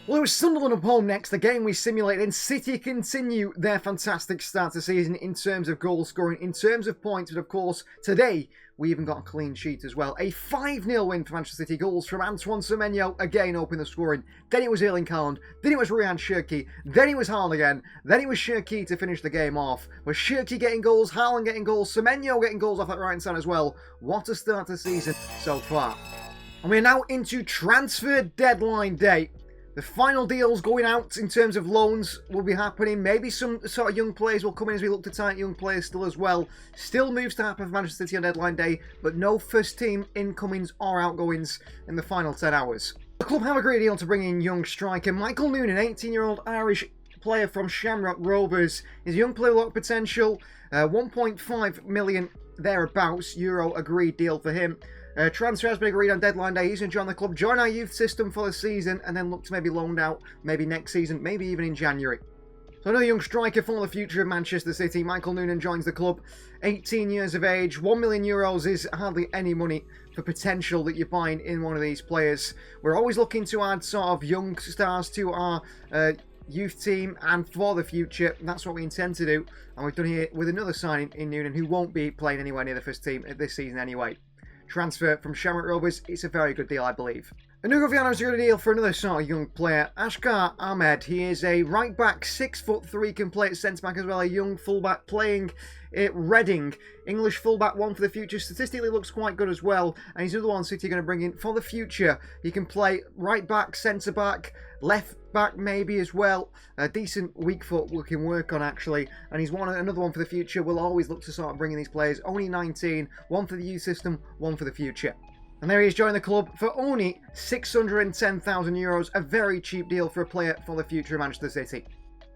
Well, it was Sunderland at home next, the game we simulated, and City continue their fantastic start to the season in terms of goal scoring, in terms of points, but of course, today, we even got a clean sheet as well. A 5-0 win for Manchester City, goals from Antoine Semenyo, again opening the scoring. Then it was Erling Haaland, then it was Ryan Shirky, then it was Haaland again, then it was Shirky to finish the game off. With Shirky getting goals, Haaland getting goals, Semenyo getting goals off that right side as well. What a start to the season so far. And we're now into transfer deadline day. The final deals going out in terms of loans will be happening. Maybe some sort of young players will come in as we look to tight young players still as well. Still moves to happen for Manchester City on deadline day, but no first team incomings or outgoings in the final 10 hours. The club have agreed a deal to bring in young striker Michael Noonan, 18-year-old Irish player from Shamrock Rovers. He's a young player with a lot of potential. 1.5 million thereabouts euro agreed deal for him. Transfer has been agreed on deadline day. He's going to join the club, join our youth system for the season, and then look to maybe loaned out, maybe next season, maybe even in January. So another young striker for the future of Manchester City. Michael Noonan joins the club, 18 years of age. 1 million euros is hardly any money for potential that you're buying in one of these players. We're always looking to add sort of young stars to our youth team and for the future. That's what we intend to do, and we've done here with another signing in Noonan, who won't be playing anywhere near the first team this season anyway. Transfer from Shamrock Rovers, it's a very good deal, I believe. Nugoviano is a good deal for another sort of young player, Ashkar Ahmed. He is a right back, 6'3", can play at centre back as well, a young fullback playing at Reading. English fullback, one for the future. Statistically looks quite good as well, and he's another one City are going to bring in for the future. He can play right back, centre back, left back maybe as well. A decent weak foot we can work on actually, and he's another one for the future. We'll always look to sort of bring in these players. Only 19, one for the youth system, one for the future. And there he is joining the club for only 610,000 euros, a very cheap deal for a player for the future of Manchester City.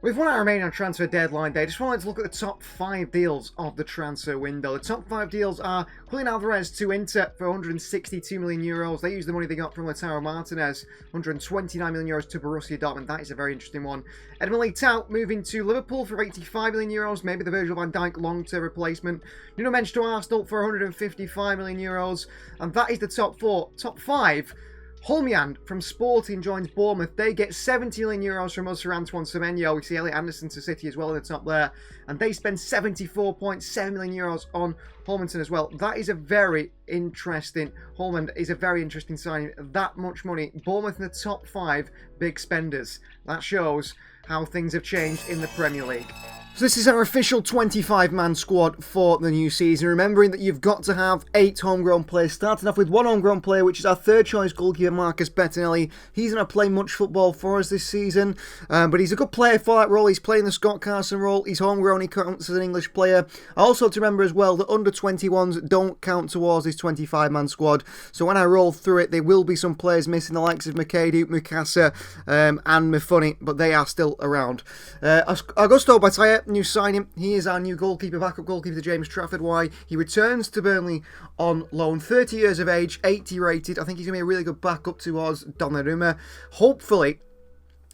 With 1 hour remaining on transfer deadline day, just wanted to look at the top 5 deals of the transfer window. The top 5 deals are Julian Alvarez to Inter for 162 million euros. They use the money they got from Lautaro Martinez, 129 million euros to Borussia Dortmund. That is a very interesting one. Edmund Leitao moving to Liverpool for 85 million euros, maybe the Virgil van Dijk long-term replacement. Nuno Mendes to Arsenal for 155 million euros. And that is the top 4. Top 5. Holmyand from Sporting joins Bournemouth. They get 70 million euros from us for Antoine Semenyo. We see Elliot Anderson to City as well in the top there. And they spend 74.7 million euros on Holmanton as well. That is a very interesting, Holman is a very interesting signing. That much money. Bournemouth in the top 5 big spenders. That shows how things have changed in the Premier League. So this is our official 25-man squad for the new season. Remembering that you've got to have 8 homegrown players. Starting off with 1 homegrown player, which is our third choice goalkeeper, Marcus Bettinelli. He's not playing much football for us this season, but he's a good player for that role. He's playing the Scott Carson role. He's homegrown. He counts as an English player. Also to remember as well that under 21s don't count towards this 25-man squad. So when I roll through it, there will be some players missing, the likes of Makadu, Mukasa, and Mifuni, but they are still around. Augusto Bataya, new signing. He is our new goalkeeper, backup goalkeeper to James Trafford. Why? He returns to Burnley on loan. 30 years of age, 80 rated. I think he's going to be a really good backup towards Donnarumma. Hopefully,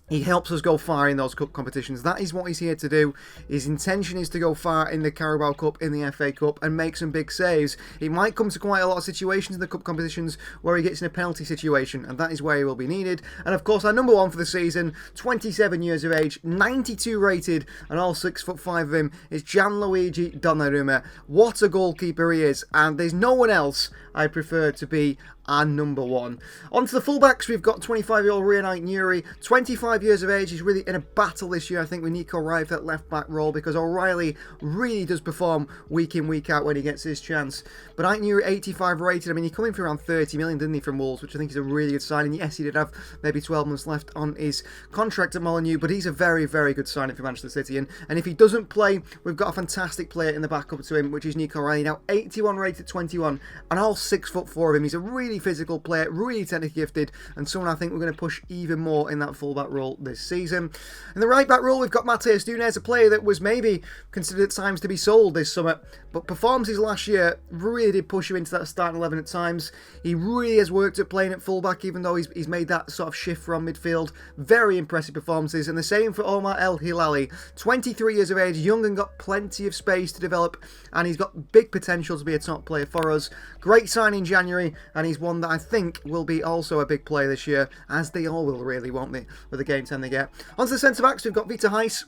he helps us go far in those cup competitions. That is what he's here to do. His intention is to go far in the Carabao Cup, in the FA Cup, and make some big saves. It might come to quite a lot of situations in the cup competitions where he gets in a penalty situation, and that is where he will be needed. And of course, our number 1 for the season, 27 years of age, 92 rated, and all 6'5" of him, is Gianluigi Donnarumma. What a goalkeeper he is, and there's no one else I prefer to be our number 1. On to the fullbacks, we've got 25-year-old Rianite Nuri, 25 years of age. He's really in a battle this year, I think, with Nico Riley for that left-back role, because O'Reilly really does perform week in, week out when he gets his chance. But Ike Nuri, 85 rated. I mean, he came in for around 30 million, didn't he, from Wolves, which I think is a really good signing. Yes, he did have maybe 12 months left on his contract at Molineux, but he's a very, very good signing for Manchester City. And if he doesn't play, we've got a fantastic player in the backup to him, which is Nico Riley. Now, 81 rated, 21, and all 6'4" of him. He's a really physical player, really technically gifted, and someone I think we're going to push even more in that fullback role this season. In the right back role, we've got Mateus Nunes, a player that was maybe considered at times to be sold this summer, but performances last year really did push him into that starting 11 at times. He really has worked at playing at fullback, even though he's made that sort of shift from midfield. Very impressive performances, and the same for Omar El Hilali. 23 years of age, young and got plenty of space to develop, and he's got big potential to be a top player for us. Great sign in January, and he's one that I think will be also a big player this year, as they all will really, won't they, with the game time they get. On to the centre-backs, we've got Vita Heiss.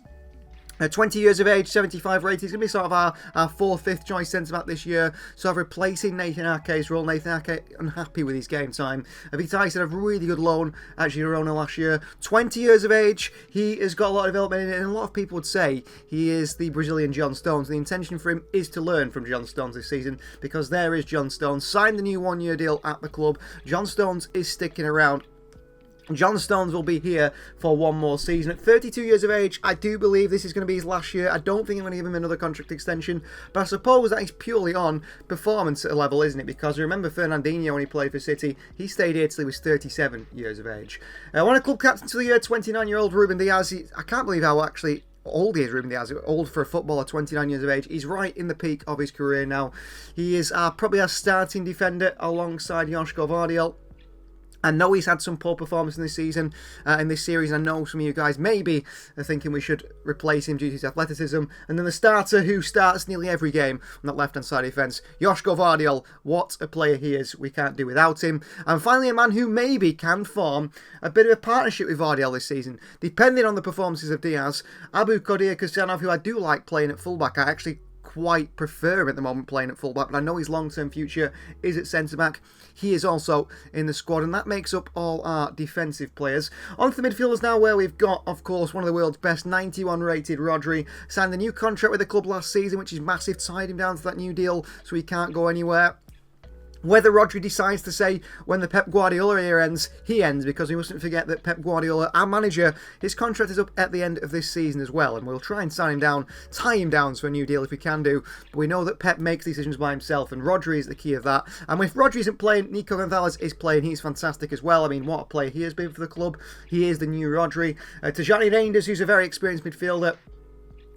20 years of age, 75 rated. He's going to be sort of our 4th, 5th choice centre-back this year. Sort of replacing Nathan Ake's role. Nathan Ake unhappy with his game time. Vita Heiss had a really good loan at Girona last year. 20 years of age. He has got a lot of development in it, and a lot of people would say he is the Brazilian John Stones. The intention for him is to learn from John Stones this season, because there is John Stones. Signed the new one-year deal at the club. John Stones is sticking around. John Stones will be here for one more season. At 32 years of age, I do believe this is going to be his last year. I don't think I'm going to give him another contract extension, but I suppose that is purely on performance level, isn't it? Because remember Fernandinho, when he played for City, he stayed here till he was 37 years of age. I want a club captain to the year, 29-year-old Ruben Diaz. I can't believe how actually old he is, Ruben Diaz. Old for a footballer, 29 years of age. He's right in the peak of his career now. He is probably our starting defender alongside Joško Vardiel. I know he's had some poor performance in this season, in this series. I know some of you guys maybe are thinking we should replace him due to his athleticism. And then the starter who starts nearly every game on that left-hand side defence, Joško Vardiel. What a player he is. We can't do without him. And finally, a man who maybe can form a bit of a partnership with Vardiel this season, depending on the performances of Diaz. Abu Qadir Kusanov, who I do like playing at fullback. I actually quite prefer him at the moment playing at fullback, but I know his long-term future is at centre-back. He is also in the squad, and that makes up all our defensive players. On to the midfielders now, where we've got, of course, one of the world's best, 91 rated Rodri. Signed a new contract with the club last season, which is massive, tied him down to that new deal, so he can't go anywhere. Whether Rodri decides to say when the Pep Guardiola era ends, he ends, because we mustn't forget that Pep Guardiola, our manager, his contract is up at the end of this season as well, and we'll try and sign him down, tie him down to a new deal if we can do, but we know that Pep makes decisions by himself, and Rodri is the key of that. And if Rodri isn't playing, Nico Gonzalez is playing. He's fantastic as well. I mean, what a player he has been for the club. He is the new Rodri. Tajani Reinders, who's a very experienced midfielder,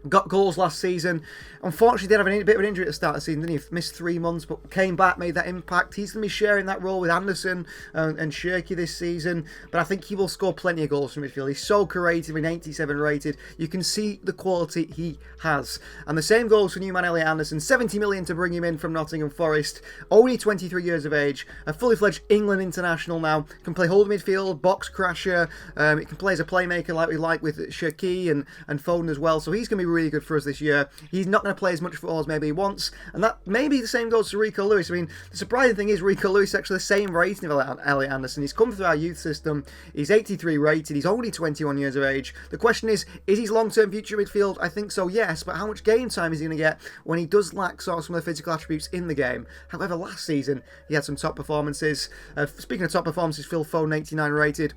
got goals last season. Unfortunately, did have a bit of an injury at the start of the season, didn't he? Missed 3 months, but came back, made that impact. He's going to be sharing that role with Anderson and Shirky this season, but I think he will score plenty of goals from midfield. He's so creative, and 87 rated. You can see the quality he has. And the same goes for new man Elliot Anderson. 70 million to bring him in from Nottingham Forest. Only 23 years of age. A fully fledged England international now. Can play hold midfield, box crasher. It can play as a playmaker like we like with Shirky and Foden as well. So he's going to be really good for us this year. He's not going to play as much football as maybe he wants, and that maybe the same goes to Rico Lewis. I mean, the surprising thing is Rico Lewis is actually the same rating of Elliot Anderson. He's come through our youth system. He's 83 rated. He's only 21 years of age. The question is his long-term future midfield? I think so, yes, but how much game time is he going to get when he does lack sort of some of the physical attributes in the game? However, last season he had some top performances. Speaking of top performances, Phil Foden, 89 rated.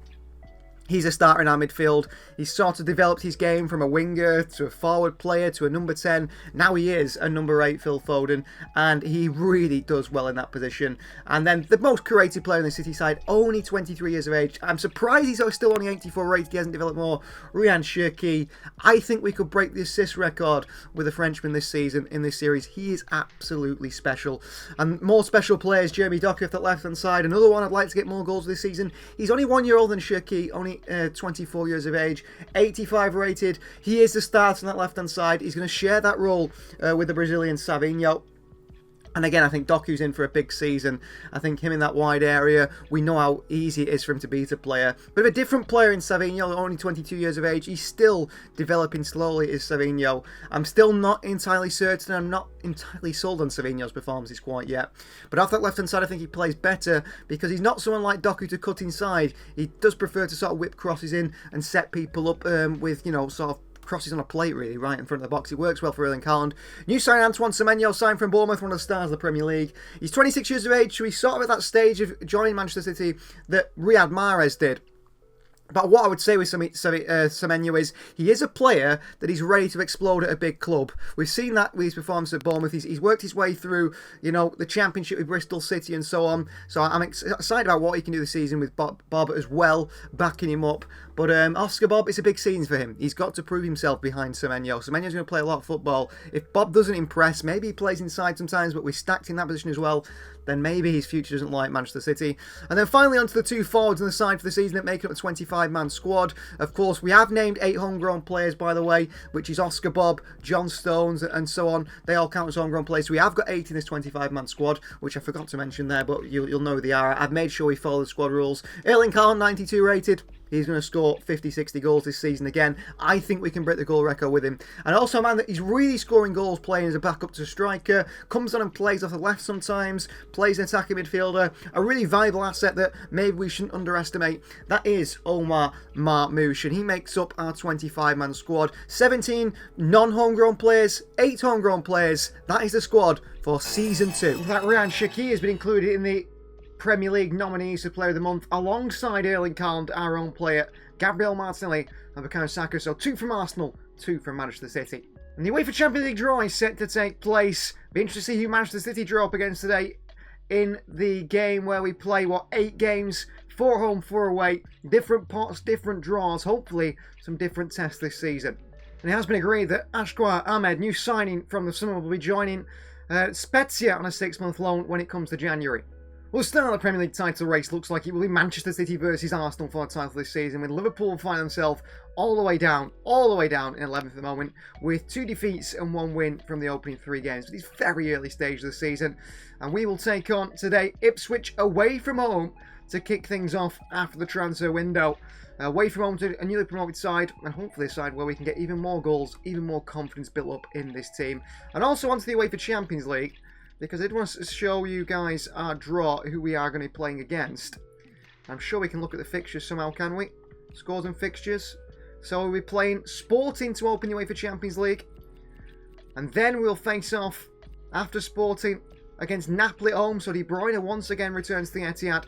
He's a starter in our midfield. He's sort of developed his game from a winger to a forward player to a number 10. Now he is a number 8, Phil Foden, and he really does well in that position. And then the most creative player on the City side, only 23 years of age. I'm surprised he's still only 84 rated. He hasn't developed more. Ryan Shirky. I think we could break the assist record with a Frenchman this season in this series. He is absolutely special. And more special players, Jeremy Doku off that left-hand side. Another one I'd like to get more goals this season. He's only 1 year older than Shirky, only 24 years of age, 85 rated. He is the starter on that left-hand side. He's going to share that role with the Brazilian Savinho. And again, I think Doku's in for a big season. I think him in that wide area, we know how easy it is for him to beat a player. But a different player in Savinho, only 22 years of age. He's still developing slowly as Savinho. I'm still not entirely certain. I'm not entirely sold on Savinho's performances quite yet. But off that left-hand side, I think he plays better because he's not someone like Doku to cut inside. He does prefer to sort of whip crosses in and set people up with, you know, sort of crosses on a plate, really, right in front of the box. It works well for Erling Haaland. New sign Antoine Semenyo, signed from Bournemouth, one of the stars of the Premier League. He's 26 years of age, so he's sort of at that stage of joining Manchester City that Riyad Mahrez did. But what I would say with Semenyo is he is a player that he's ready to explode at a big club. We've seen that with his performance at Bournemouth. He's worked his way through, you know, the Championship with Bristol City and so on. So I'm excited about what he can do this season with Bob as well, backing him up. But Oscar Bob, it's a big season for him. He's got to prove himself behind Semenyo. Semenyo's going to play a lot of football. If Bob doesn't impress, maybe he plays inside sometimes, but we're stacked in that position as well, then maybe his future doesn't like Manchester City. And then finally onto the two forwards on the side for the season that make up the 25 25-man squad. Of course, we have named 8 homegrown players, by the way, which is Oscar Bob, John Stones, and so on. They all count as homegrown players. So we have got 8 in this 25-man squad, which I forgot to mention there, but you'll know they are. I've made sure we follow the squad rules. Erling Haaland, 92 rated. He's going to score 50, 60 goals this season again. I think we can break the goal record with him. And also a man that he's really scoring goals playing as a backup to striker. Comes on and plays off the left sometimes. Plays an attacking midfielder. A really valuable asset that maybe we shouldn't underestimate. That is Omar Marmoush. And he makes up our 25-man squad. 17 non-homegrown players. 8 homegrown players. That is the squad for Season 2. That Ryan Shaqiri has been included in the Premier League nominees for Player of the Month alongside Erling Haaland, our own player, Gabriel Martinelli and Bukayo Saka. So 2 from Arsenal, 2 from Manchester City. And the UEFA Champions League draw is set to take place. Be interested to see who Manchester City draw up against today in the game where we play, 8 games, 4 home, 4 away, different pots, different draws, hopefully some different tests this season. And it has been agreed that Ashkar Ahmed, new signing from the summer, will be joining Spezia on a 6-month loan when it comes to January. Well, the start of the Premier League title race looks like it will be Manchester City versus Arsenal for the title this season, with Liverpool finding themselves all the way down in 11th at the moment, with 2 defeats and 1 win from the opening 3 games. But it's very early stage of the season, and we will take on today Ipswich away from home to kick things off after the transfer window. Away from home to a newly promoted side, and hopefully a side where we can get even more goals, even more confidence built up in this team. And also onto the UEFA Champions League, because I did want to show you guys our draw, who we are going to be playing against. I'm sure we can look at the fixtures somehow, can we? Scores and fixtures. So we'll be playing Sporting to open the UEFA Champions League. And then we'll face off, after Sporting, against Napoli at home. So De Bruyne once again returns to the Etihad.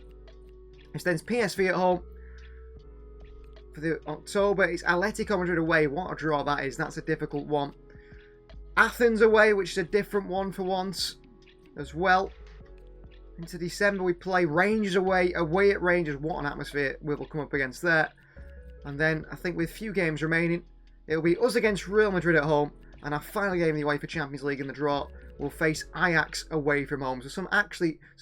Extends PSV at home. For the October, it's Atletico Madrid away. What a draw that is. That's a difficult one. Athens away, which is a different one for once as well. Into December we play Rangers away at Rangers. What an atmosphere we will come up against there. And then I think with few games remaining, it'll be us against Real Madrid at home, and our final game in the UEFA Champions League in the draw will face Ajax away from home. So some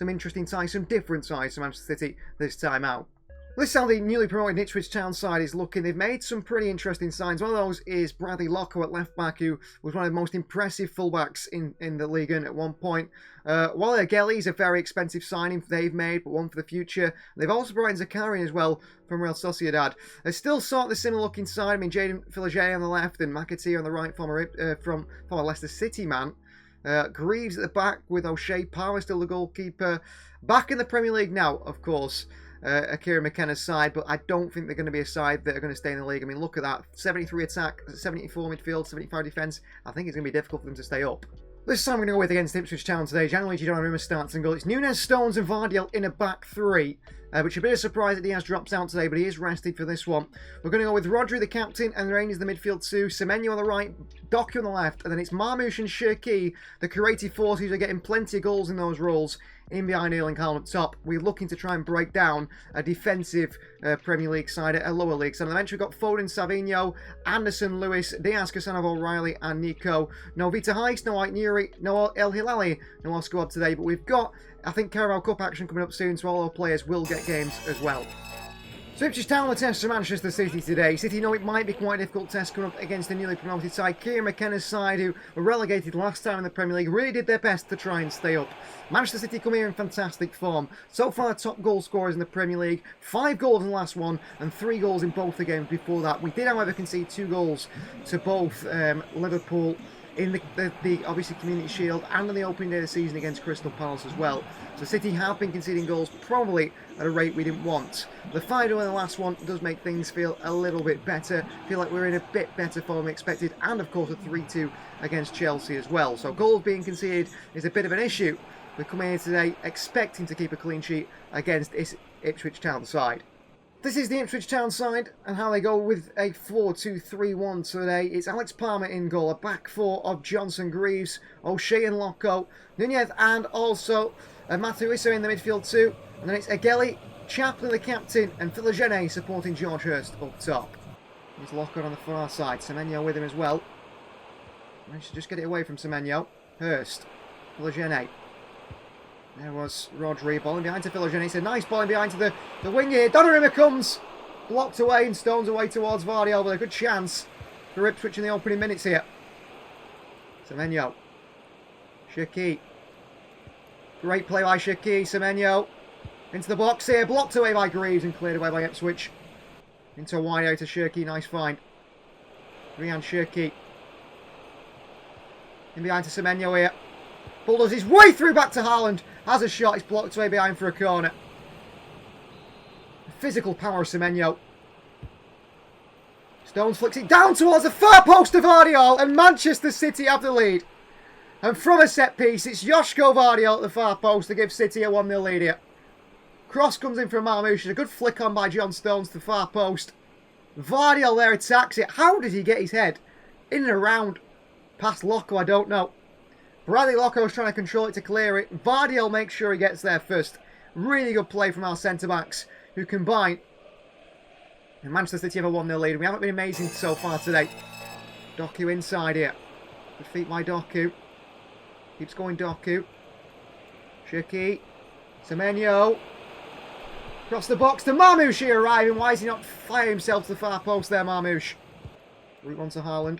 interesting ties, some different ties to Manchester City this time out. This is how the newly promoted Ipswich Town side is looking. They've made some pretty interesting signs. One of those is Bradley Locko at left back, who was one of the most impressive fullbacks in the league at one point. Wale Gelly is a very expensive signing they've made, but one for the future. They've also brought in Zakarian as well from Real Sociedad. They still sort of the similar looking side. I mean, Jaden Philogé on the left and McAteer on the right, former Leicester City man. Greaves at the back with O'Shea Power still the goalkeeper. Back in the Premier League now, of course. Akira McKenna's side, but I don't think they're going to be a side that are going to stay in the league. I mean, look at that. 73 attack, 74 midfield, 75 defence. I think it's going to be difficult for them to stay up. This time we're going to go with against Ipswich Town today. Gianluigi Donnarumma starts and goal. It's Nunes, Stones and Vardiel in a back 3, which is a bit of a surprise that Diaz drops out today, but he is rested for this one. We're going to go with Rodri, the captain, and Rangers the midfield 2, Semenyo on the right, Doku on the left, and then it's Marmoush and Shaqiri, the creative forces who are getting plenty of goals in those roles, in behind Erling Haaland at top. We're looking to try and break down a defensive Premier League side at a lower league. So on the bench we've got Foden, Savinho, Anderson, Lewis, Diaz, Casanova, O'Reilly and Nico. No Vita Heist, no Ait Nuri, no El Hilali, no Oscar Bob today. But we've got, I think, Carabao Cup action coming up soon, so all our players will get games as well. So Ipswich Town will test for Manchester City today. City know it might be quite a difficult test coming up against the newly promoted side. Kieran McKenna's side, who were relegated last time in the Premier League, really did their best to try and stay up. Manchester City come here in fantastic form. So far, top goal scorers in the Premier League. 5 goals in the last one and 3 goals in both the games before that. We did, however, concede 2 goals to both Liverpool in the obviously Community Shield and on the opening day of the season against Crystal Palace as well. So City have been conceding goals probably at a rate we didn't want. The 5-0 in the last one does make things feel a little bit better. Feel like we're in a bit better form than expected, and of course a 3-2 against Chelsea as well. So goals being conceded is a bit of an issue. We're coming here today expecting to keep a clean sheet against this Ipswich Town side. This is the Ipswich Town side and how they go with a 4-2-3-1 today. It's Alex Palmer in goal, a back 4 of Johnson, Greaves, O'Shea and Locko, Nunez and also Matuisa in the midfield too. And then it's Egeli, Chaplin the captain and Philogene supporting George Hurst up top. There's Locko on the far side, Semenyo with him as well. Managed to just get it away from Semenyo. Hurst, Philogene. There was Rodri, ball in behind to Philogene. It's a nice ball in behind to the wing here. Donnarumma comes Blocked away and stones away towards Guardiola with a good chance for Ipswich in the opening minutes here. Semenyo. Shaki. Great play by Shaki. Semenyo. Into the box here. Blocked away by Greaves and cleared away by Ipswich. Into a wide area to Shirky. Nice find. Rian Shirky. In behind to Semenyo here. Bulldozes his way through back to Haaland. Has a shot. It's blocked away behind for a corner. The physical power of Semenyo. Stones flicks it down towards the far post of Guardiola. And Manchester City have the lead. And from a set piece, it's Joško Guardiola at the far post to give City a 1-0 lead here. Cross comes in from Marmoush. A good flick on by John Stones to the far post. Guardiola there attacks it. How did he get his head in and around past Loco? I don't know. Bradley Loco is trying to control it to clear it. Guardiola makes sure he gets there first. Really good play from our centre-backs who combine. And Manchester City have a 1-0 lead. We haven't been amazing so far today. Doku inside here. Good feet by Doku. Keeps going Doku. Shirky. Semenyo. Across the box to Marmoush here arriving. Why is he not firing himself to the far post there, Marmoush? Route on to Haaland.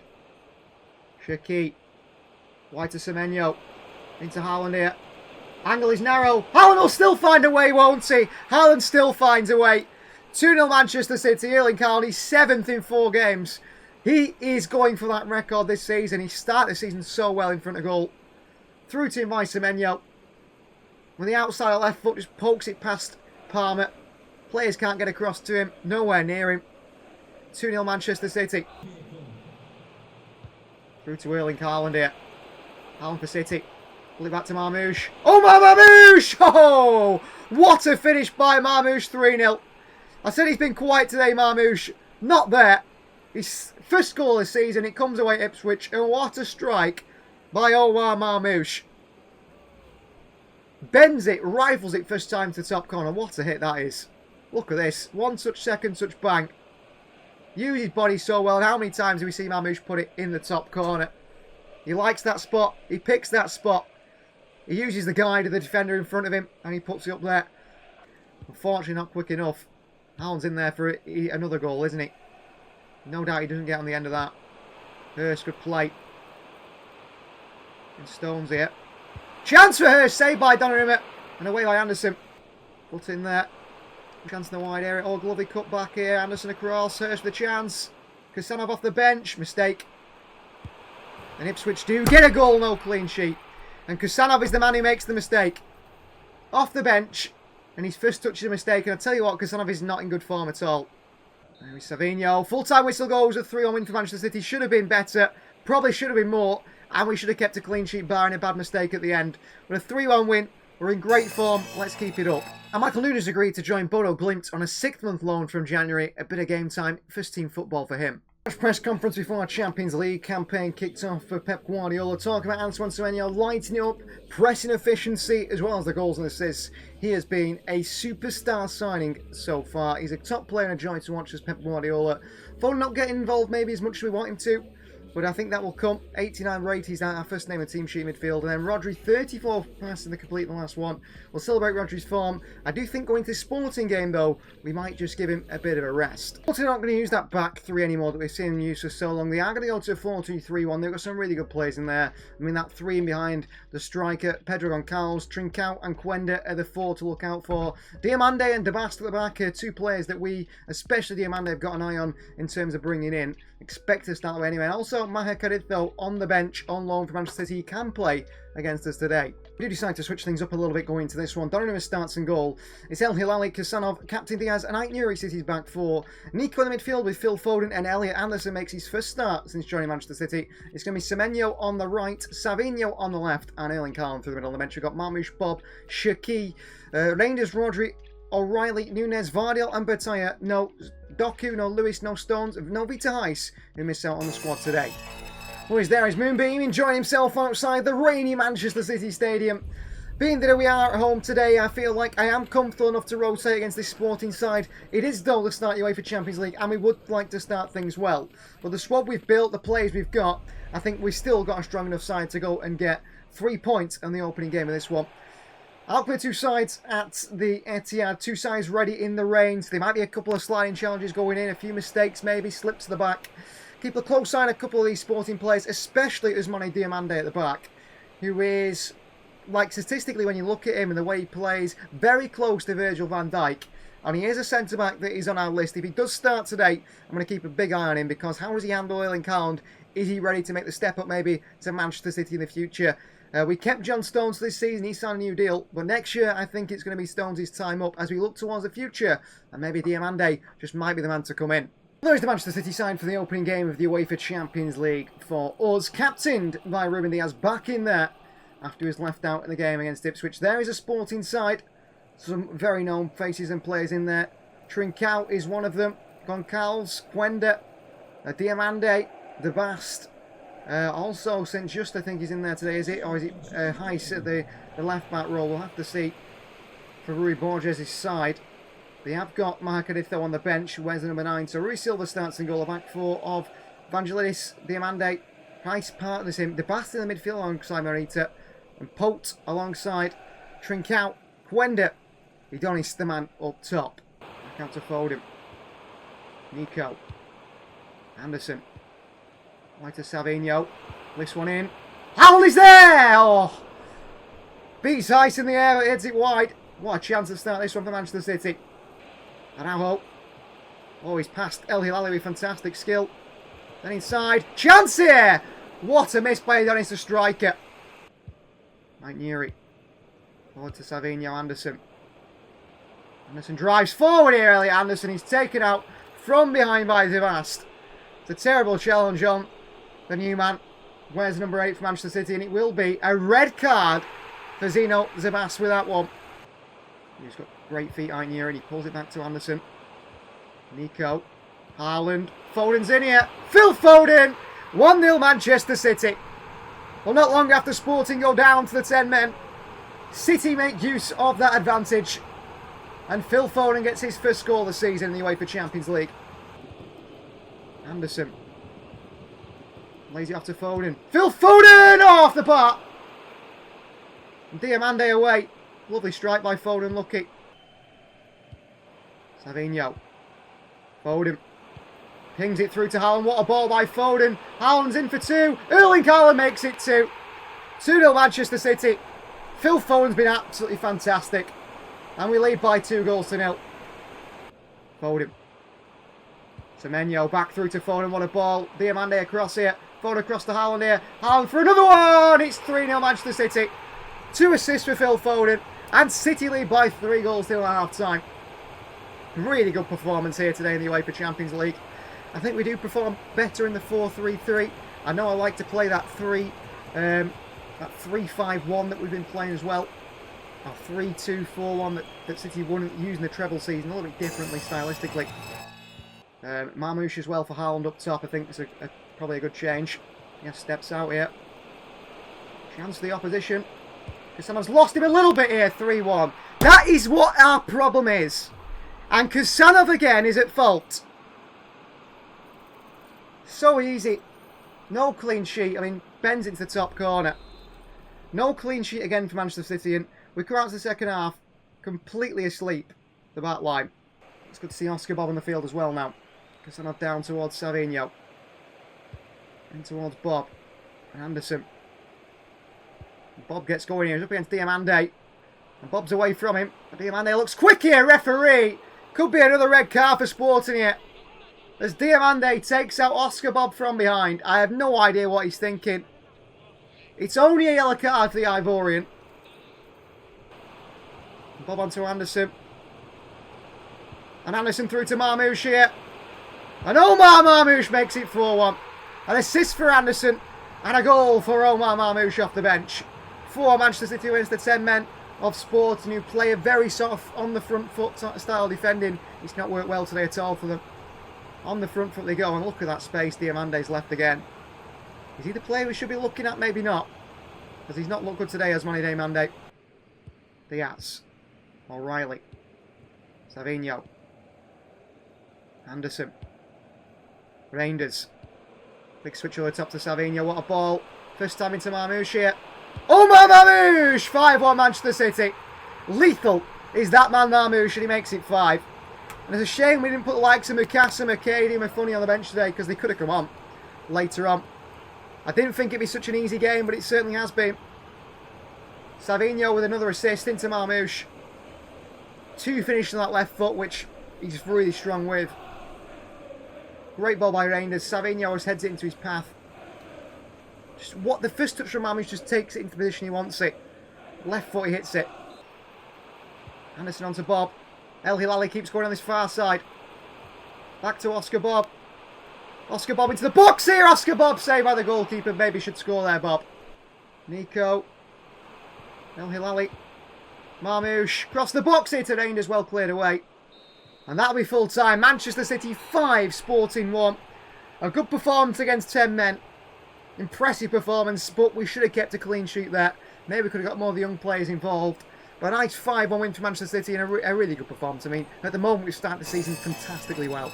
Shirky. Wide to Semenyo. Into Haaland here. Angle is narrow. Haaland will still find a way, won't he? Haaland still finds a way. 2-0 Manchester City. Erling Haaland, he's 7th in 4 games. He is going for that record this season. He started the season so well in front of goal. Through to him by Semenyo. With the outside left foot, just pokes it past Palmer. Players can't get across to him. Nowhere near him. 2-0 Manchester City. Through to Erling Haaland here. Haaland for City. Pull it back to Marmoush. Omar Marmoush! Oh! What a finish by Marmoush. 3-0. I said he's been quiet today, Marmoush. Not there. His first goal this season. It comes away at Ipswich. And what a strike by Omar Marmoush. Bends it, rifles it first time to top corner. What a hit that is. Look at this. One touch, second touch, bang. Uses his body so well. And how many times do we see Marmoush put it in the top corner? He likes that spot. He picks that spot. He uses the guide of the defender in front of him. And he puts it up there. Unfortunately, not quick enough. Haaland's in there for another goal, isn't he? No doubt he doesn't get on the end of that. Hurst, good play. And Stones here. Chance for Hurst, saved by Donnarumma. And away by Anderson. Put in there. Chance in the wide area. Oh, lovely cut back here. Anderson across. Hurst with the chance. Kusanov off the bench. Mistake. And Ipswich do get a goal, no clean sheet. And Kusanov is the man who makes the mistake. Off the bench. And his first touch is a mistake. And I'll tell you what, Kusanov is not in good form at all. There is Savinho. Full-time whistle goes. A 3-1 win for Manchester City. Should have been better. Probably should have been more. And we should have kept a clean sheet barring a bad mistake at the end. But a 3-1 win. We're in great form. Let's keep it up. And Michael Nunes agreed to join Bodo Glimt on a 6th-month loan from January. A bit of game time. First team football for him. Press conference before our Champions League campaign kicked off for Pep Guardiola. Talking about Antoine Semenyo lighting it up, pressing efficiency, as well as the goals and assists. He has been a superstar signing so far. He's a top player and a joy to watch as Pep Guardiola. Foden not getting involved maybe as much as we want him to, but I think that will come. 89 rate, he's our first name in team sheet midfield. And then Rodri, 34 passes to complete the last one. We'll celebrate Rodri's form. I do think going to the Sporting game, though, we might just give him a bit of a rest. Sporting not going to use that back three anymore that we've seen him use for so long. They are going to go to a 4-2-3-1. They've got some really good players in there. I mean, that three in behind the striker, Pedro Goncalves, Trincão and Quenda are the 4 to look out for. Diamande and Dabast at the back are 2 players that we, especially Diamande, have got an eye on in terms of bringing in. Expect to start away anyway. And also, Maher Carrizo, though, on the bench, on loan for Manchester City, he can play against us today. We do decide to switch things up a little bit going into this one. Donnarumma starts in goal. It's El Hilali, Kusanov, Captain Diaz, and Ait-Nouri City's back 4. Nico in the midfield with Phil Foden, and Elliot Anderson makes his first start since joining Manchester City. It's going to be Semenyo on the right, Savinho on the left, and Erling Haaland through the middle of the bench. We've got Marmoush, Bob, Shaki, Reinders, Rodri, O'Reilly, Nunes, Vardiel, and Bertaya. No Doku, no Lewis, no Stones, no Vita Heiss, who missed out on the squad today. Oh, he's there, his Moonbeam, enjoying himself outside the rainy Manchester City Stadium. Being that we are at home today, I feel like I am comfortable enough to rotate against this Sporting side. It is dull to start your way for Champions League, and we would like to start things well. But the squad we've built, the players we've got, I think we've still got a strong enough side to go and get 3 points in the opening game of this one. Out for two sides at the Etihad. Two sides ready in the range. There might be a couple of sliding challenges going in. A few mistakes maybe. Slips to the back. Keep a close eye on a couple of these Sporting players. Especially Ousmane Diomande at the back. Who is, like statistically when you look at him and the way he plays, very close to Virgil van Dijk. And he is a centre-back that is on our list. If he does start today, I'm going to keep a big eye on him. Because how does he handle Erling Haaland? Is he ready to make the step up maybe to Manchester City in the future? We kept John Stones this season, he signed a new deal, but next year I think it's going to be Stones' time up as we look towards the future, and maybe Diomande just might be the man to come in. There's the Manchester City side for the opening game of the UEFA Champions League for us, captained by Ruben Dias, back in there after he was left out in the game against Ipswich. There is a Sporting side, some very known faces and players in there. Trincao is one of them, Goncalves, Quenda, Diomande, De Bast. Also, St. Just, I think, is in there today, is it? Or is it Heiss at the left-back role? We'll have to see for Rui Borges' side. They have got Marcarito on the bench. Where's the number 9? So Rui Silva starts in goal. The back four of Vangelis, Diomande, Heiss partners him. De Bast in the midfield alongside Marita. And Pote alongside Trincao. Quenda. Idonis, the man up top. Back out to Foden. Nico. Anderson. Right to Savinho. Lifts one in. Howell is there! Oh! Beats Heiss in the air, heads it wide. What a chance to start this one for Manchester City. Araujo. Oh, he's past El Hilali with fantastic skill. Then inside. Chance here! What a miss by Adonis, the striker. Right, Nuri. Forward to Savinho. Anderson. Anderson drives forward here, Elliot Anderson. He's taken out from behind by Zivast. It's a terrible challenge on the new man. Where's number 8 for Manchester City? And it will be a red card for Zino Zebas with that one. He's got great feet out here and he pulls it back to Anderson. Nico. Haaland. Foden's in here. Phil Foden. 1-0 Manchester City. Well, not long after Sporting go down to the 10 men, City make use of that advantage. And Phil Foden gets his first goal of the season in the UEFA Champions League. Anderson. Lays it off to Foden. Phil Foden! Oh, off the part! And Diomande away. Lovely strike by Foden, lucky. Savinho. Foden. Pings it through to Haaland. What a ball by Foden. Haaland's in for 2. Erling Haaland makes it 2. 2-0 Manchester City. Phil Foden's been absolutely fantastic. And we lead by 2-0. Foden. Semenyo back through to Foden. What a ball. Diomande across here. Foden across to Haaland here. Haaland for another one. It's 3-0 Manchester City. 2 assists for Phil Foden. And City lead by 3 goals till half time. Really good performance here today in the UEFA Champions League. I think we do perform better in the 4-3-3. I know I like to play that 3-5-1 that we've been playing as well. Or 3-2-4-1 that City won using the treble season a little bit differently stylistically. Marmoush as well for Haaland up top. I think it's probably a good change. Yes, steps out here. Chance for the opposition. Kasano's lost him a little bit here. 3-1. That is what our problem is. And Kasanov again is at fault. So easy. No clean sheet. I mean, bends into the top corner. No clean sheet again for Manchester City. And we come out to the second half completely asleep. The back line. It's good to see Oscar Bob on the field as well now. Kasanov down towards Savinho. In towards Bob. And Anderson. And Bob gets going here. He's up against Diomande. And Bob's away from him. But Diomande looks quick here. Referee. Could be another red card for Sporting here. As Diomande takes out Oscar Bob from behind. I have no idea what he's thinking. It's only a yellow card for the Ivorian. Bob onto Anderson. And Anderson through to Marmoush here. And Omar Marmoush makes it 4-1. An assist for Anderson. And a goal for Omar Marmoush off the bench. 4 Manchester City wins the 10 men of Sporting who play a very soft on the front foot style defending. It's not worked well today at all for them. On the front foot they go. And look at that space. Diamande's left again. Is he the player we should be looking at? Maybe not. Because he's not looked good today as Ousmane Diomande. Diaz. O'Reilly. Savinho. Anderson. Reinders. Big switch over the top to Savinho. What a ball. First time into Marmoush here. Omar Marmoush! 5-1 Manchester City. Lethal is that man Marmoush, and he makes it 5. And it's a shame we didn't put the likes of Mukasa, McCady and Mafunny on the bench today, because they could have come on later on. I didn't think it'd be such an easy game, but it certainly has been. Savinho with another assist into Marmoush. 2 finishes on that left foot, which he's really strong with. Great ball by Rangers. Savinho just heads it into his path. Just what the first touch from Marmoush just takes it into the position he wants it. Left foot, he hits it. Anderson onto Bob. El Hilali keeps going on this far side. Back to Oscar Bob. Oscar Bob into the box here. Oscar Bob saved by the goalkeeper. Maybe should score there, Bob. Nico. El Hilali. Marmoush. Cross the box here to Rangers. Well cleared away. And that'll be full time. Manchester City 5, Sporting 1. A good performance against 10 men. Impressive performance, but we should have kept a clean sheet there. Maybe we could have got more of the young players involved. But a nice 5-1 win for Manchester City and a really good performance. I mean, at the moment, we've started the season fantastically well.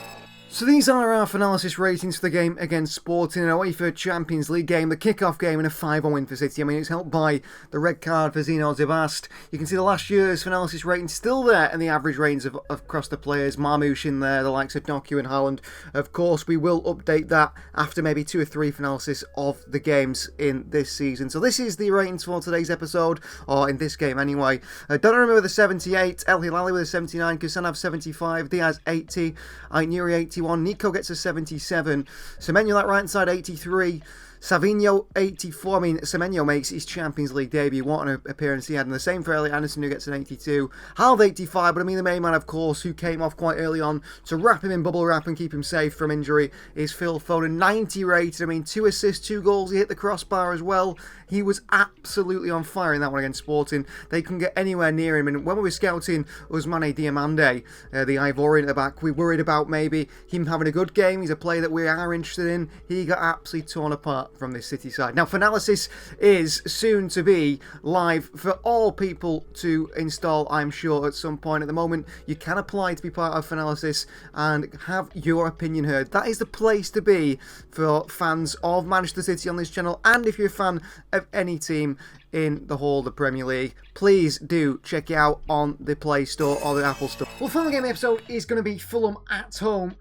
So these are our analysis ratings for the game against Sporting, an away for Champions League game, the kick-off game, and a 5-1 win for City. I mean, it's helped by the red card for Zino Zebast. You can see the last year's analysis ratings still there, and the average ratings of across the players. Marmoush in there, the likes of Doku and Haaland. Of course, we will update that after maybe 2 or 3 analysis of the games in this season. So this is the ratings for today's episode, or in this game anyway. Donnarumma with a 78, El Hilali with a 79, Kusanov 75, Diaz 80, Aït-Nouri 81. Nico gets a 77. Semenyo that right side 83. Savinho 84. I mean, Semenyo makes his Champions League debut. What an appearance he had. And the same for Elliot Anderson, who gets an 82. Haaland 85. But I mean, the main man, of course, who came off quite early on to wrap him in bubble wrap and keep him safe from injury, is Phil Foden. 90 rated. I mean, 2 assists, 2 goals. He hit the crossbar as well. He was absolutely on fire in that one against Sporting. They couldn't get anywhere near him. And when we were scouting Ousmane Diomande, the Ivorian at the back, we worried about maybe him having a good game. He's a player that we are interested in. He got absolutely torn apart from this City side. Now, Finalysis is soon to be live for all people to install, I'm sure, at some point. At the moment, you can apply to be part of Finalysis and have your opinion heard. That is the place to be for fans of Manchester City on this channel, and if you're a fan of any team in the whole of the Premier League, please do check it out on the Play Store or the Apple Store. Well, the final game of the episode is going to be Fulham at home.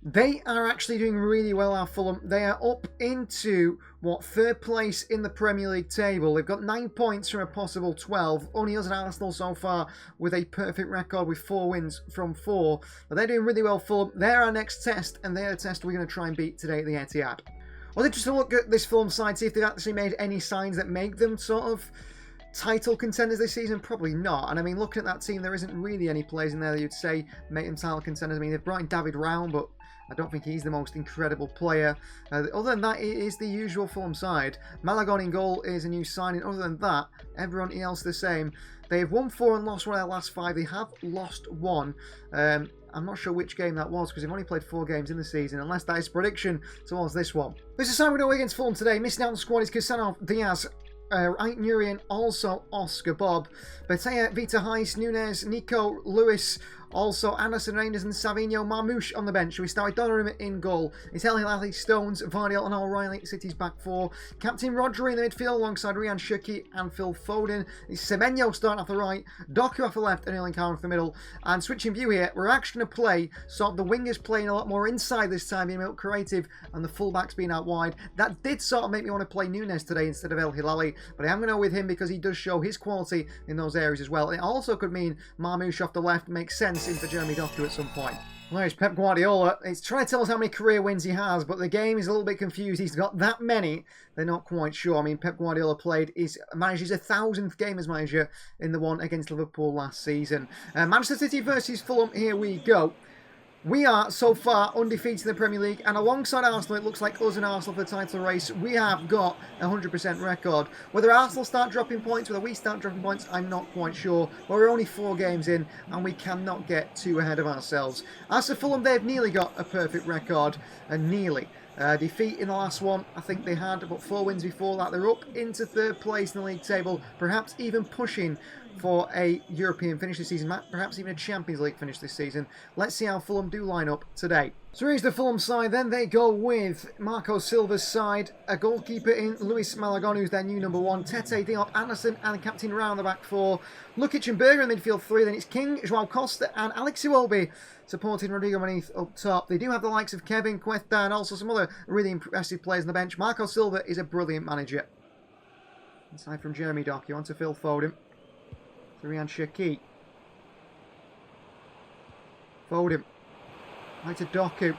They are actually doing really well, our Fulham. They are up into, 3rd place in the Premier League table. They've got 9 points from a possible 12. Only us and Arsenal so far with a perfect record with 4 wins from 4. But they're doing really well, Fulham. They're our next test, and they're the test we're going to try and beat today at the Etihad. I was interested to look at this Fulham side, see if they've actually made any signs that make them sort of title contenders this season. Probably not. And I mean, looking at that team, there isn't really any players in there that you'd say make them title contenders. I mean, they've brought in David Round, but I don't think he's the most incredible player. Other than that, it is the usual Fulham side. Malagon in goal is a new signing. Other than that, everyone else the same. They have won 4 and lost 1 out of their last 5. They have lost 1. I'm not sure which game that was because they've only played 4 games in the season, unless that is prediction towards this one. This is side we're doing against Fulham today. Missing out on the squad is Kusanov, Diaz, Aït-Nouri, and also Oscar Bob. Betea, Vita Heis, Nunes, Nico, Lewis, also Anderson, Rangers and Savinho, Marmoush on the bench. We start with Donnarumma in goal. It's El Hilali, Stones, Vardiel and O'Reilly, City's back 4. Captain Rodri in the midfield alongside Ryan Shirky and Phil Foden. It's Semenyo starting off the right, Doku off the left and Erling Haaland off the middle. And switching view here, we're actually going to play sort of the wingers playing a lot more inside this time, being a bit creative, and the fullbacks being out wide. That did sort of make me want to play Nunes today instead of El Hilali, but I am going to go with him because he does show his quality in those areas as well. It also could mean Marmoush off the left makes sense in for Jeremy Doku at some point. Well, it's Pep Guardiola. It's trying to tell us how many career wins he has, but the game is a little bit confused. He's got that many, they're not quite sure. I mean, Pep Guardiola managed his 1,000th game as manager in the one against Liverpool last season. Manchester City versus Fulham, here we go. We are, so far, undefeated in the Premier League, and alongside Arsenal, it looks like us and Arsenal for the title race, we have got a 100% record. Whether Arsenal start dropping points, whether we start dropping points, I'm not quite sure. But we're only 4 games in, and we cannot get too ahead of ourselves. As for Fulham, they've nearly got a perfect record, and nearly. Defeat in the last one, I think they had about 4 wins before that. They're up into 3rd place in the league table, perhaps even pushing for a European finish this season, perhaps even a Champions League finish this season. Let's see how Fulham do line up today. So here's the Fulham side. Then they go with Marco Silva's side. A goalkeeper in Luis Malagon, who's their new number 1. Tete, Diop, Anderson and captain round the back 4. Lukic and Berger in midfield 3. Then it's King, Joao Costa and Alex Iwobi supporting Rodrigo Muniz up top. They do have the likes of Kevin, Cuesta and also some other really impressive players on the bench. Marco Silva is a brilliant manager. Inside from Jeremy Doku onto Phil Foden. To Ryan Shaqiri. Foden. Right to Doku.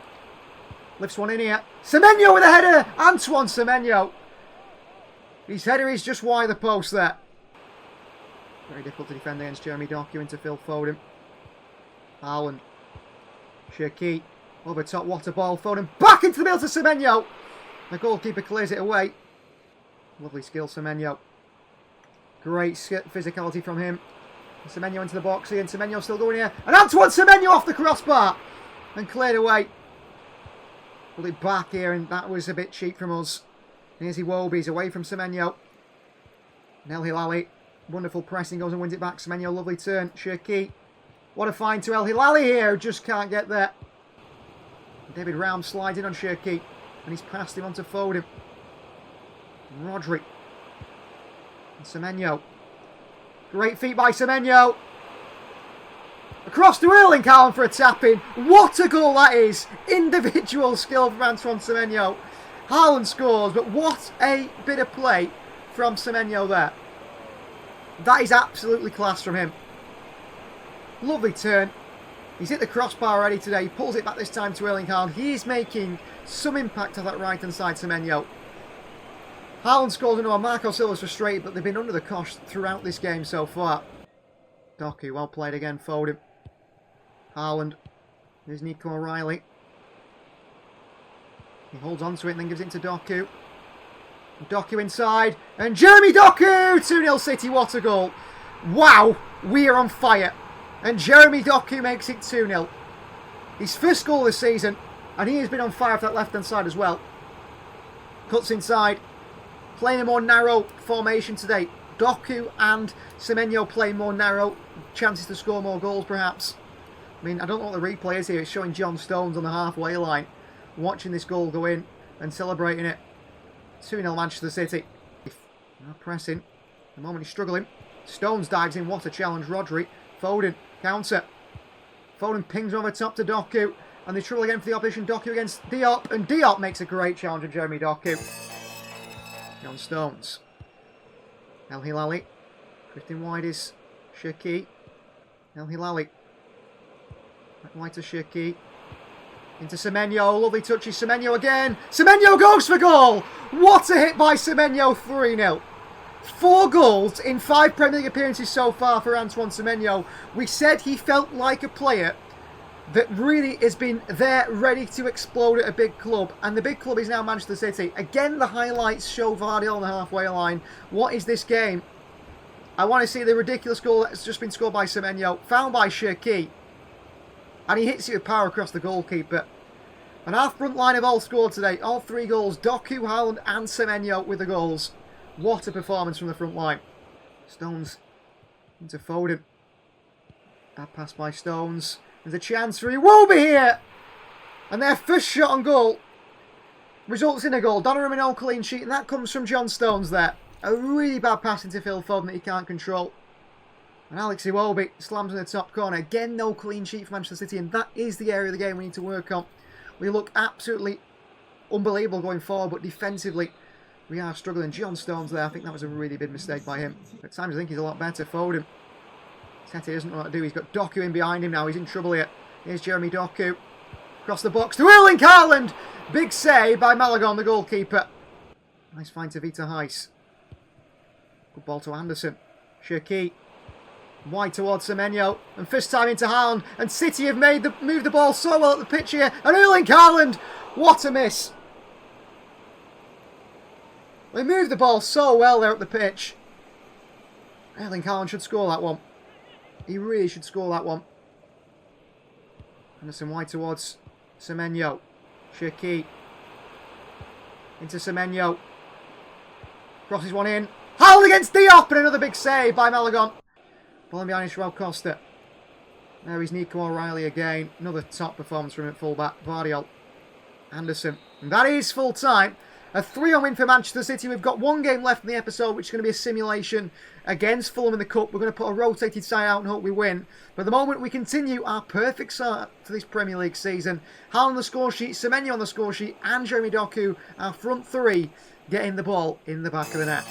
Lifts one in here. Semenyo with a header! Antoine Semenyo. His header is just wide the post there. Very difficult to defend against Jeremy Doku into Phil Foden. Haaland. Shaqiri. Over top, what a ball. Foden back into the middle to Semenyo. The goalkeeper clears it away. Lovely skill, Semenyo. Great physicality from him. Semenyo into the box here, and Semenyo still going here. And Antoine Semenyo off the crossbar! And cleared away. Pulled it back here, and that was a bit cheap from us. Here's Iwobi's away from Semenyo. El Hilali. Wonderful pressing, goes and wins it back. Semenyo, lovely turn. Shaqiri. What a find to El Hilali here, just can't get there. David Raum slides in on Shaqiri, and he's passed him onto Foden. Rodri. And Semenyo. Great feet by Semenyo. Across to Erling Haaland for a tap-in. What a goal that is. Individual skill from Antoine Semenyo. Haaland scores, but what a bit of play from Semenyo there. That is absolutely class from him. Lovely turn. He's hit the crossbar already today. He pulls it back this time to Erling Haaland. He is making some impact on that right-hand side, Semenyo. Haaland scores another one. Marco Silva's frustrated, but they've been under the cosh throughout this game so far. Doku, well played again. Foden. Haaland. There's Nico O'Reilly. He holds on to it and then gives it to Doku. Doku inside. And Jeremy Doku! 2-0 City. What a goal. Wow. We are on fire. And Jeremy Doku makes it 2-0. His first goal this season. And he has been on fire off that left-hand side as well. Cuts inside. Playing a more narrow formation today. Doku and Semenyo playing more narrow. Chances to score more goals, perhaps. I mean, I don't know what the replay is here. It's showing John Stones on the halfway line. Watching this goal go in and celebrating it. 2-0 Manchester City. Now pressing. The moment he's struggling. Stones dives in. What a challenge. Rodri. Foden. Counter. Foden pings over top to Doku. And they trouble again for the opposition. Doku against Diop. And Diop makes a great challenge of Jeremy Doku. John Stones. El Hilali. Drifting wide is Shaqiri. El Hilali. Back wide to Shaqiri. Into Semenyo. Lovely touches. Semenyo again. Semenyo goes for goal. What a hit by Semenyo. 3-0. 4 goals in 5 Premier League appearances so far for Antoine Semenyo. We said he felt like a player that really has been there ready to explode at a big club. And the big club is now Manchester City. Again, the highlights show Guardiola on the halfway line. What is this game? I want to see the ridiculous goal that's just been scored by Semenyo. Found by Shaqiri. And he hits it with power across the goalkeeper. An half-front line of all scored today. All 3 goals. Doku, Haaland and Semenyo with the goals. What a performance from the front line. Stones into Foden. That pass by Stones. There's a chance for Iwobi here. And their first shot on goal results in a goal. Donnarumma no clean sheet. And that comes from John Stones there. A really bad pass into Phil Foden that he can't control. And Alex Iwobi slams in the top corner. Again, no clean sheet for Manchester City. And that is the area of the game we need to work on. We look absolutely unbelievable going forward. But defensively, we are struggling. John Stones there. I think that was a really big mistake by him. At times, I think he's a lot better. Foden. Tete doesn't know what to do. He's got Doku in behind him now. He's in trouble here. Here's Jeremy Doku. Across the box to Erling Haaland. Big save by Malagon, the goalkeeper. Nice find to Vita Heiss. Good ball to Anderson. Shaqiri. Wide towards Semenyo. And first time into Haaland. And City have moved the ball so well at the pitch here. And Erling Haaland. What a miss. They moved the ball so well there at the pitch. Erling Haaland should score that one. He really should score that one. Anderson wide towards Semenyo. Shaqiri. Into Semenyo. Crosses one in. Haaland against Diop and another big save by Malagon. Ball behind Joao Costa. There is Nico O'Reilly again. Another top performance from him at fullback. Guardiola. Anderson. And that is full time. A 3-0 win for Manchester City. We've got one game left in the episode, which is going to be a simulation against Fulham in the Cup. We're going to put a rotated side out and hope we win. But at the moment, we continue our perfect start to this Premier League season. Haaland on the score sheet, Semenyo on the score sheet, and Jeremy Doku, our front three, getting the ball in the back of the net.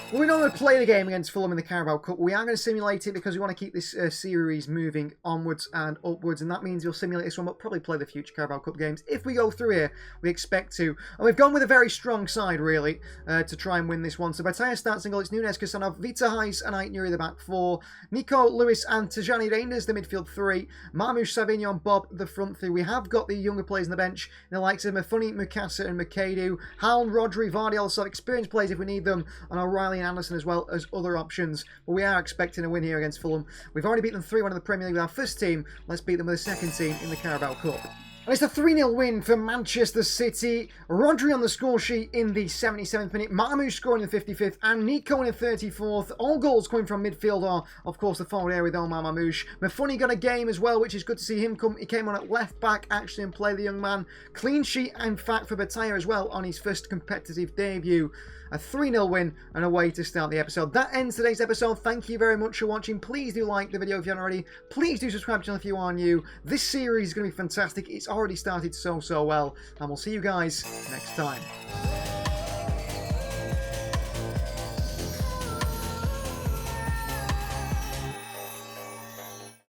Well, we're not going to play the game against Fulham in the Carabao Cup. We are going to simulate it because we want to keep this series moving onwards and upwards, and that means we'll simulate this one, but probably play the future Carabao Cup games. If we go through here, we expect to. And we've gone with a very strong side, really, to try and win this one. So Bataya starts in goal. It's Nunes, Kusanov, Vita Heis, and Aitnuri the back four. Nico, Lewis, and Tajani Reinders, the midfield three. Marmoush, Savignon, and Bob, the front three. We have got the younger players on the bench, the likes of Mafuni, Mukasa, and Makadu. Haaland, Rodri, Vardy, also experienced players if we need them, and O'Reilly and Anderson as well as other options. But we are expecting a win here against Fulham. We've already beaten them 3-1 in the Premier League with our first team. Let's beat them with a second team in the Carabao Cup. And it's a 3-0 win for Manchester City. Rodri on the score sheet in the 77th minute. Marmoush scoring in the 55th. And Nico in the 34th. All goals coming from midfield or, of course, the forward area with Omar Marmoush. Mafuni got a game as well, which is good to see him come. He came on at left back, actually, and play the young man. Clean sheet, in fact, for Bataya as well on his first competitive debut. A 3-0 win and a way to start the episode. That ends today's episode. Thank you very much for watching. Please do like the video if you haven't already. Please do subscribe to the channel if you are new. This series is going to be fantastic. It's already started so well. And we'll see you guys next time.